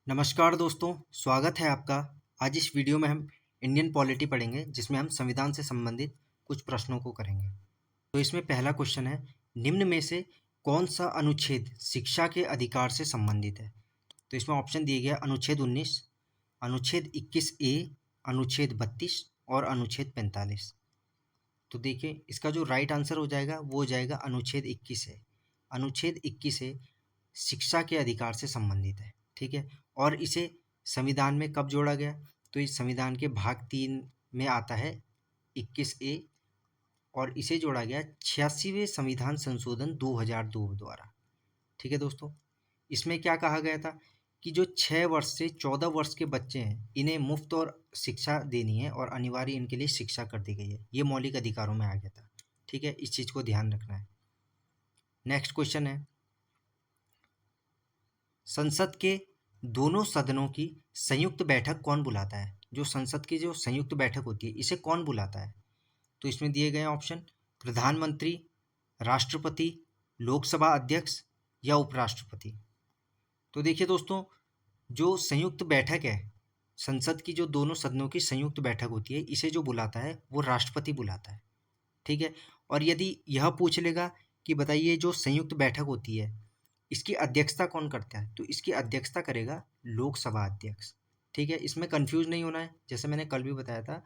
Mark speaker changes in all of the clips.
Speaker 1: नमस्कार दोस्तों, स्वागत है आपका। आज इस वीडियो में हम इंडियन पॉलिटी पढ़ेंगे, जिसमें हम संविधान से संबंधित कुछ प्रश्नों को करेंगे। तो इसमें पहला क्वेश्चन है, निम्न में से कौन सा अनुच्छेद शिक्षा के अधिकार से संबंधित है? तो इसमें ऑप्शन दिए गया अनुच्छेद 19, अनुच्छेद 21A, अनुच्छेद 32 और अनुच्छेद 45। तो देखिए, इसका जो राइट आंसर हो जाएगा वो हो जाएगा अनुच्छेद 21 है। अनुच्छेद 21 है शिक्षा के अधिकार से संबंधित है, ठीक है। और इसे संविधान में कब जोड़ा गया? तो इस संविधान के भाग 3 में आता है 21A, और इसे जोड़ा गया 86वें संविधान संशोधन 2002 द्वारा, ठीक है दोस्तों। इसमें क्या कहा गया था कि जो 6 वर्ष से 14 वर्ष के बच्चे हैं, इन्हें मुफ्त और शिक्षा देनी है और अनिवार्य इनके लिए शिक्षा कर दी गई है। ये मौलिक अधिकारों में आ गया था, ठीक है। इस चीज़ को ध्यान रखना है। नेक्स्ट क्वेश्चन है, संसद के दोनों सदनों की संयुक्त बैठक कौन बुलाता है? जो संसद की जो संयुक्त बैठक होती है, इसे कौन बुलाता है? तो इसमें दिए गए ऑप्शन, प्रधानमंत्री, राष्ट्रपति, लोकसभा अध्यक्ष या उपराष्ट्रपति। तो देखिए दोस्तों, जो संयुक्त बैठक है, संसद की जो दोनों सदनों की संयुक्त बैठक होती है, इसे जो बुलाता है वो राष्ट्रपति बुलाता है, ठीक है। और यदि यह पूछ लेगा कि बताइए जो संयुक्त बैठक होती है, इसकी अध्यक्षता कौन करता है? तो इसकी अध्यक्षता करेगा लोकसभा अध्यक्ष, ठीक है। इसमें कंफ्यूज नहीं होना है। जैसे मैंने कल भी बताया था,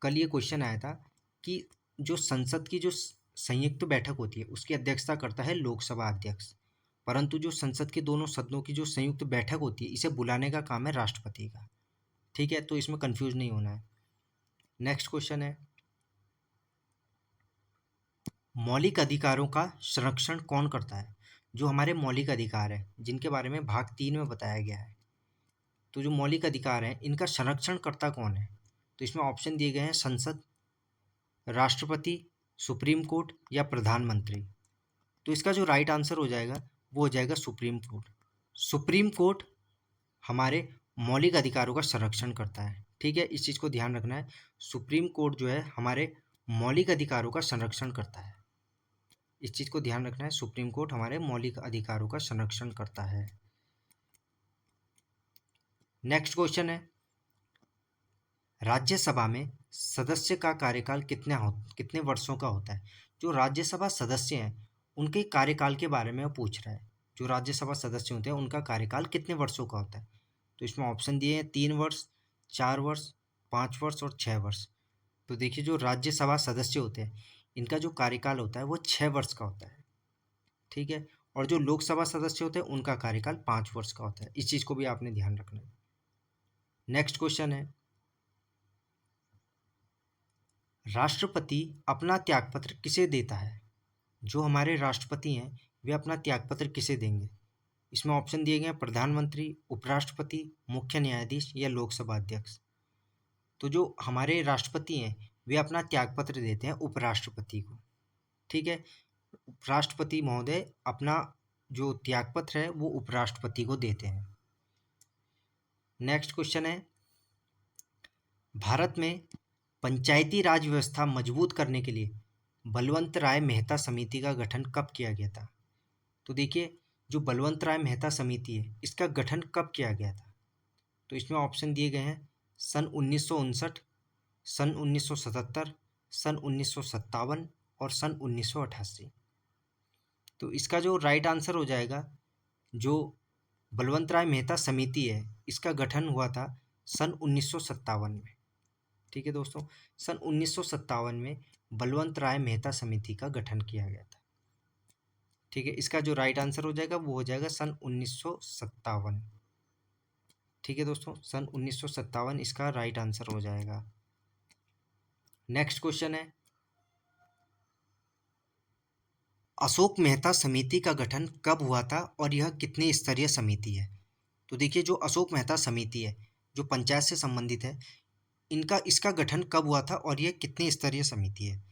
Speaker 1: कल ये क्वेश्चन आया था कि जो संसद की जो संयुक्त बैठक होती है, उसकी अध्यक्षता करता है लोकसभा अध्यक्ष, परंतु जो संसद के दोनों सदनों की जो संयुक्त बैठक होती है, इसे बुलाने का काम है राष्ट्रपति का, ठीक है। तो इसमें कंफ्यूज नहीं होना है। नेक्स्ट क्वेश्चन है, मौलिक अधिकारों का संरक्षण कौन करता है? जो हमारे मौलिक अधिकार हैं, जिनके बारे में भाग 3 में बताया गया है, तो जो मौलिक अधिकार हैं, इनका संरक्षण करता कौन है? तो इसमें ऑप्शन दिए गए हैं, संसद, राष्ट्रपति, सुप्रीम कोर्ट या प्रधानमंत्री। तो इसका जो राइट आंसर हो जाएगा वो हो जाएगा सुप्रीम कोर्ट। सुप्रीम कोर्ट हमारे मौलिक अधिकारों का संरक्षण करता है, ठीक है। इस चीज़ को ध्यान रखना है। सुप्रीम कोर्ट जो है हमारे मौलिक अधिकारों का संरक्षण करता है। इस चीज़ को ध्यान रखना है, सुप्रीम कोर्ट हमारे मौलिक अधिकारों का संरक्षण करता है। नेक्स्ट क्वेश्चन है, राज्यसभा में सदस्य का कार्यकाल कितने वर्षों का होता है? जो राज्यसभा सदस्य हैं, उनके कार्यकाल के बारे में वो पूछ रहा है। जो राज्यसभा सदस्य होते हैं, उनका कार्यकाल कितने वर्षों का होता है? तो इसमें ऑप्शन दिए हैं 3 वर्ष, 4 वर्ष, 5 वर्ष और 6 वर्ष। तो देखिए, जो राज्यसभा सदस्य होते हैं, इनका जो कार्यकाल होता है वो 6 वर्ष का होता है, ठीक है। और जो लोकसभा सदस्य होते हैं, उनका कार्यकाल 5 वर्ष का होता है। इस चीज़ को भी आपने ध्यान रखना है। नेक्स्ट क्वेश्चन है, राष्ट्रपति अपना त्यागपत्र किसे देता है? जो हमारे राष्ट्रपति हैं, वे अपना त्यागपत्र किसे देंगे? इसमें ऑप्शन दिए गए हैं, प्रधानमंत्री, उपराष्ट्रपति, मुख्य न्यायाधीश या लोकसभा अध्यक्ष। तो जो हमारे राष्ट्रपति हैं, वे अपना त्यागपत्र देते हैं उपराष्ट्रपति को, ठीक है। राष्ट्रपति महोदय अपना जो त्यागपत्र है वो उपराष्ट्रपति को देते हैं। नेक्स्ट क्वेश्चन है, भारत में पंचायती राज व्यवस्था मजबूत करने के लिए बलवंत राय मेहता समिति का गठन कब किया गया था? तो देखिए, जो बलवंत राय मेहता समिति है, इसका गठन कब किया गया था? तो इसमें ऑप्शन दिए गए हैं, सन 1959, सन 1977, सन 1957 और सन 1988। तो इसका जो राइट आंसर हो जाएगा, जो बलवंत राय मेहता समिति है, इसका गठन हुआ था सन 1957 में, ठीक है दोस्तों। सन 1957 में बलवंत राय मेहता समिति का गठन किया गया था, ठीक है। इसका जो राइट आंसर हो जाएगा वो हो जाएगा सन 1957, ठीक है दोस्तों। सन 1957 इसका राइट आंसर हो जाएगा। नेक्स्ट क्वेश्चन है, अशोक मेहता समिति का गठन कब हुआ था और यह कितने स्तरीय समिति है? तो देखिए, जो अशोक मेहता समिति है, जो पंचायत से संबंधित है, इसका गठन कब हुआ था और यह कितने स्तरीय समिति है?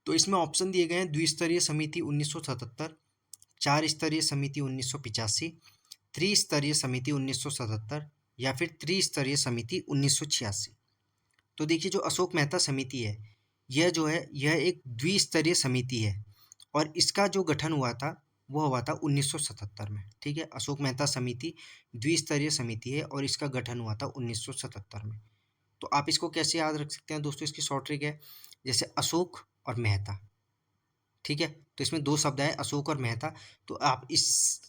Speaker 1: तो इसमें ऑप्शन दिए गए हैं, द्विस्तरीय समिति 1977, 4 स्तरीय समिति 1985, त्रिस्तरीय समिति 1977 या फिर त्रिस्तरीय समिति 1986। तो देखिए, जो अशोक मेहता समिति है, यह जो है यह एक द्विस्तरीय समिति है और इसका जो गठन हुआ था वो हुआ था 1977 में। ठीक है, अशोक मेहता समिति द्विस्तरीय समिति है और इसका गठन हुआ था 1977 में। तो आप इसको कैसे याद रख सकते हैं दोस्तों, इसकी शॉर्ट ट्रिक है जैसे अशोक और मेहता। ठीक है, तो इसमें दो शब्द है अशोक और मेहता, तो आप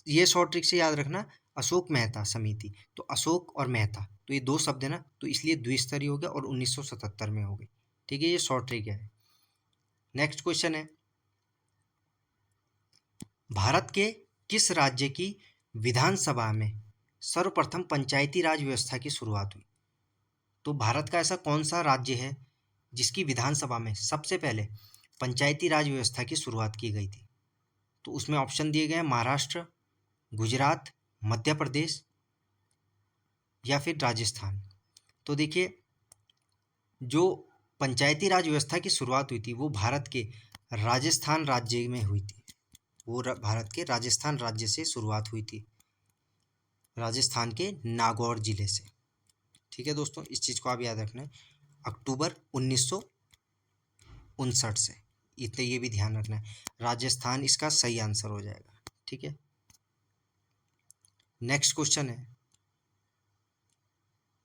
Speaker 1: ये शॉर्ट ट्रिक से याद रखना, अशोक मेहता समिति, तो अशोक और मेहता, तो ये दो शब्द है ना, तो इसलिए द्विस्तरीय हो गया और 1977 में हो गई। ठीक है, ये शॉर्ट ट्रिक है। नेक्स्ट क्वेश्चन है, भारत के किस राज्य की विधानसभा में सर्वप्रथम पंचायती राज व्यवस्था की शुरुआत हुई? तो भारत का ऐसा कौन सा राज्य है जिसकी विधानसभा में सबसे पहले पंचायती राज व्यवस्था की शुरुआत की गई थी? तो उसमें ऑप्शन दिए गए हैं महाराष्ट्र, गुजरात, मध्य प्रदेश या फिर राजस्थान। तो देखिए, जो पंचायती राज व्यवस्था की शुरुआत हुई थी वो भारत के राजस्थान राज्य में हुई थी। वो भारत के राजस्थान राज्य से शुरुआत हुई थी, राजस्थान के नागौर जिले से। ठीक है दोस्तों, इस चीज़ को आप याद रखना है, अक्टूबर 1959 से। इतने ये भी ध्यान रखना है, राजस्थान इसका सही आंसर हो जाएगा। ठीक है, नेक्स्ट क्वेश्चन है,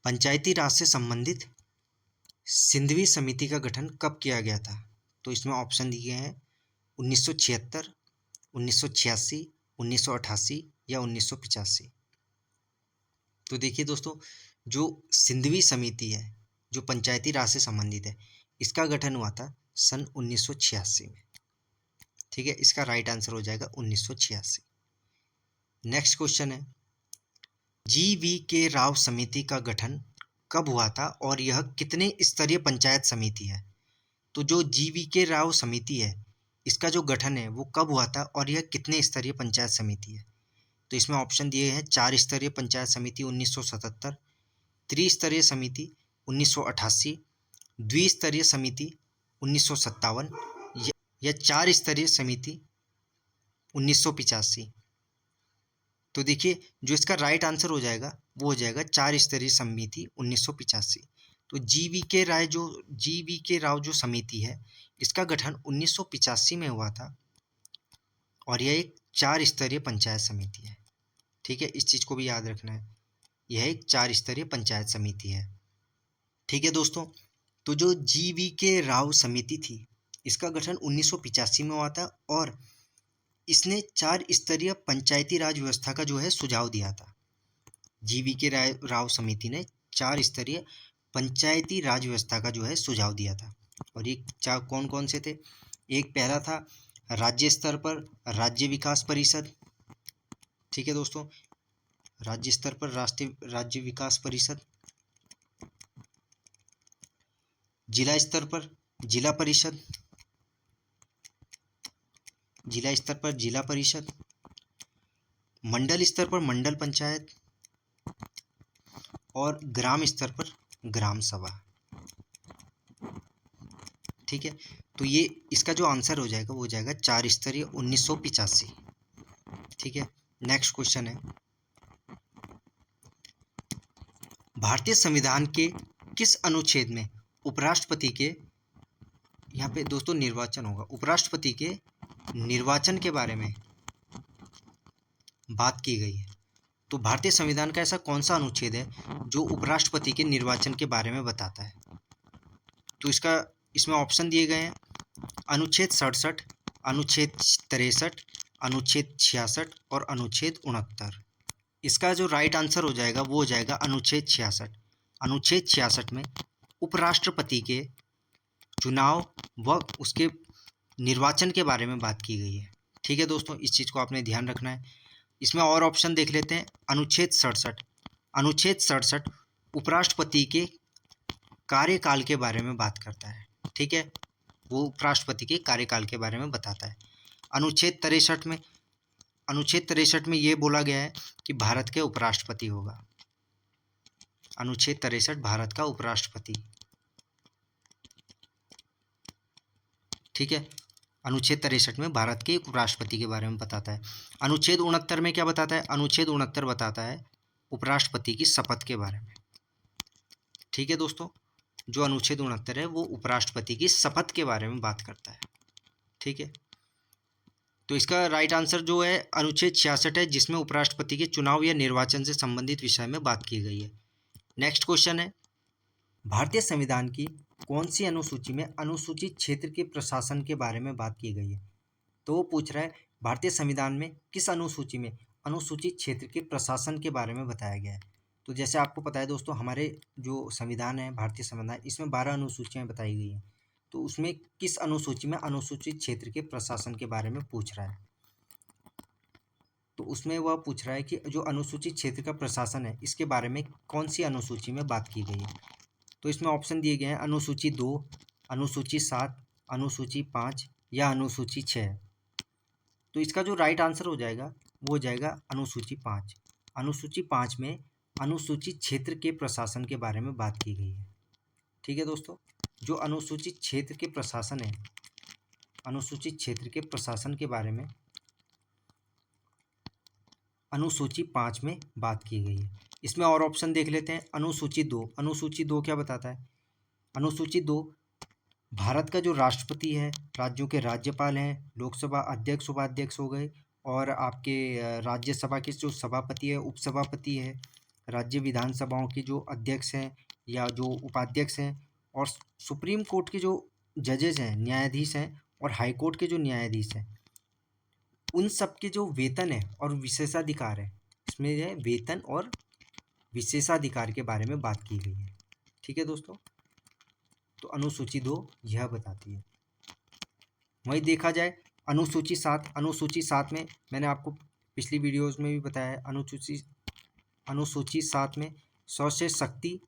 Speaker 1: पंचायती राज से संबंधित सिंधवी समिति का गठन कब किया गया था? तो इसमें ऑप्शन दिए हैं 1976, 1986, 1988 या 1985। तो देखिए दोस्तों, जो सिंधवी समिति है जो पंचायती राज से संबंधित है, इसका गठन हुआ था सन 1986 में। ठीक है, इसका राइट आंसर हो जाएगा 1986। नेक्स्ट क्वेश्चन है, GV राव समिति का गठन कब हुआ था और यह कितने स्तरीय पंचायत समिति है? तो जो GV राव समिति है, इसका जो गठन है वो कब हुआ था और यह कितने स्तरीय पंचायत समिति है? तो इसमें ऑप्शन दिए हैं 4 स्तरीय पंचायत समिति 1977, त्रिस्तरीय समिति 1988, द्विस्तरीय समिति 1957 या 4 स्तरीय समिति 1985। तो देखिए, जो इसका राइट आंसर हो जाएगा वो हो जाएगा 4 स्तरीय समिति 1985। तो GV राव जो समिति है, इसका गठन 1985 में हुआ था और यह एक 4 स्तरीय पंचायत समिति है। ठीक है, इस चीज़ को भी याद रखना है, यह एक 4 स्तरीय पंचायत समिति है। ठीक है दोस्तों, तो जो GV राव समिति थी, इसका गठन 1985 में हुआ था और इसने 4 स्तरीय पंचायती राज व्यवस्था का जो है सुझाव दिया था। GV राव समिति ने 4 स्तरीय पंचायती राज व्यवस्था का जो है सुझाव दिया था, और ये चार कौन कौन से थे? एक पहला था राज्य स्तर पर राज्य विकास परिषद। ठीक है दोस्तों, राज्य स्तर पर राज्य विकास परिषद, जिला स्तर पर जिला परिषद, जिला स्तर पर जिला परिषद, मंडल स्तर पर मंडल पंचायत और ग्राम स्तर पर ग्राम सभा। ठीक है, तो ये इसका जो आंसर हो जाएगा वो हो जाएगा 4 स्तरीय 1985। ठीक है, नेक्स्ट क्वेश्चन है, भारतीय संविधान के किस अनुच्छेद में उपराष्ट्रपति के, यहाँ पे दोस्तों निर्वाचन होगा, उपराष्ट्रपति के निर्वाचन के बारे में बात की गई है? तो भारतीय संविधान का ऐसा कौन सा अनुच्छेद है जो उपराष्ट्रपति के निर्वाचन के बारे में बताता है? तो इसमें ऑप्शन दिए गए हैं अनुच्छेद 67, अनुच्छेद 63, अनुच्छेद 66 और अनुच्छेद 69। इसका जो राइट आंसर हो जाएगा वो हो जाएगा अनुच्छेद 66। अनुच्छेद 66 में उपराष्ट्रपति के चुनाव व उसके निर्वाचन के बारे में बात की गई है। ठीक है दोस्तों, इस चीज़ को आपने ध्यान रखना है। इसमें और ऑप्शन देख लेते हैं, अनुच्छेद 67। अनुच्छेद 67 उपराष्ट्रपति के कार्यकाल के बारे में बात करता है। ठीक है, वो उपराष्ट्रपति के कार्यकाल के बारे में बताता है। अनुच्छेद 63 में ये बोला गया है कि भारत के उपराष्ट्रपति होगा। अनुच्छेद 63 भारत का उपराष्ट्रपति। ठीक है, अनुच्छेद 63 में भारत के उपराष्ट्रपति के बारे में बताता है। अनुच्छेद 69 में क्या बताता है? अनुच्छेद 69 बताता है उपराष्ट्रपति की शपथ के बारे में। ठीक है दोस्तों, जो अनुच्छेद 69 है वो उपराष्ट्रपति की शपथ के बारे में बात करता है। ठीक है, तो इसका राइट आंसर जो है अनुच्छेद 66 है, जिसमें उपराष्ट्रपति के चुनाव या निर्वाचन से संबंधित विषय में बात की गई है। नेक्स्ट क्वेश्चन है, भारतीय संविधान की कौन सी अनुसूची में अनुसूचित क्षेत्र के प्रशासन के बारे में बात की गई है? तो वो पूछ रहा है भारतीय संविधान में किस अनुसूची में अनुसूचित क्षेत्र के प्रशासन के बारे में बताया गया है। तो जैसे आपको पता है दोस्तों, हमारे जो संविधान है, भारतीय संविधान, इसमें 12 अनुसूचियाँ बताई गई हैं। तो उसमें किस अनुसूची में अनुसूचित क्षेत्र के प्रशासन के बारे में पूछ रहा है? तो उसमें वह पूछ रहा है कि जो अनुसूचित क्षेत्र का प्रशासन है, इसके बारे में कौन सी अनुसूची में बात की गई है। तो इसमें ऑप्शन दिए गए हैं अनुसूची 2, अनुसूची 7, अनुसूची 5 या अनुसूची 6। तो इसका जो राइट आंसर हो जाएगा वो हो जाएगा अनुसूची 5। अनुसूची 5 में अनुसूचित क्षेत्र के प्रशासन के बारे में बात की गई है। ठीक है दोस्तों, जो अनुसूचित क्षेत्र के प्रशासन है, अनुसूचित क्षेत्र के प्रशासन के बारे में अनुसूची 5 में बात की गई है। इसमें और ऑप्शन देख लेते हैं। अनुसूची 2, अनुसूची 2 क्या बताता है? अनुसूची 2 भारत का जो राष्ट्रपति है, राज्यों के राज्यपाल हैं, लोकसभा अध्यक्ष उपाध्यक्ष हो गए, और आपके राज्यसभा के जो सभापति है, उपसभापति है, राज्य विधानसभाओं के जो अध्यक्ष हैं या जो उपाध्यक्ष हैं, और सुप्रीम कोर्ट के जो जजेस हैं, न्यायाधीश हैं, और हाई कोर्ट के जो न्यायाधीश हैं, उन सब के जो वेतन है और विशेषाधिकार है, इसमें है वेतन और विशेषाधिकार के बारे में बात की गई है। ठीक है दोस्तों, तो अनुसूची 2 यह बताती है। वहीं देखा जाए अनुसूची 7, अनुसूची 7 में मैंने आपको पिछली वीडियोस में भी बताया है, अनुसूची 7 में 100 से शक्ति,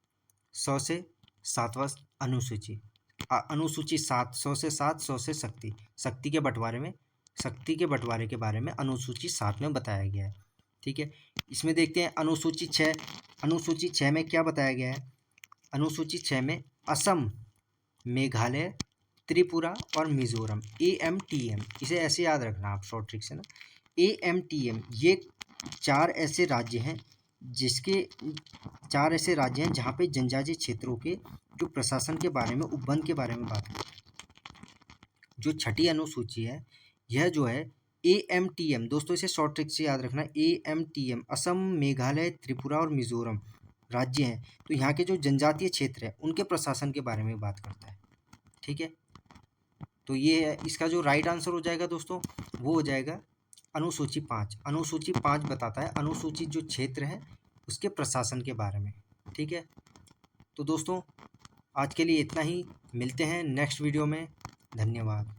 Speaker 1: 100 से 7वां अनुसूची, अनुसूची 7, 100 से 7, 100 से शक्ति, शक्ति के बंटवारे के बारे में अनुसूची 7 में बताया गया है। ठीक है, इसमें देखते हैं अनुसूची 6। अनुसूची 6 में क्या बताया गया है? अनुसूची 6 में असम, मेघालय, त्रिपुरा और मिजोरम, AMTM, इसे ऐसे याद रखना आप शॉर्ट ट्रिक से ना, AMTM, ये 4 ऐसे राज्य हैं जहाँ पे जनजातीय क्षेत्रों के जो प्रशासन के बारे में, उपबंध के बारे में बात करते हैं। जो छठी अनुसूची है, यह जो है AMTM, दोस्तों इसे शॉर्ट ट्रिक से याद रखना, AMTM, असम, मेघालय, त्रिपुरा और मिजोरम राज्य हैं। तो यहाँ के जो जनजातीय क्षेत्र है, उनके प्रशासन के बारे में बात करता है। ठीक है, तो ये है इसका जो राइट आंसर हो जाएगा दोस्तों, वो हो जाएगा अनुसूची 5। अनुसूची 5 बताता है अनुसूचित जो क्षेत्र है उसके प्रशासन के बारे में। ठीक है, तो दोस्तों आज के लिए इतना ही, मिलते हैं नेक्स्ट वीडियो में। धन्यवाद।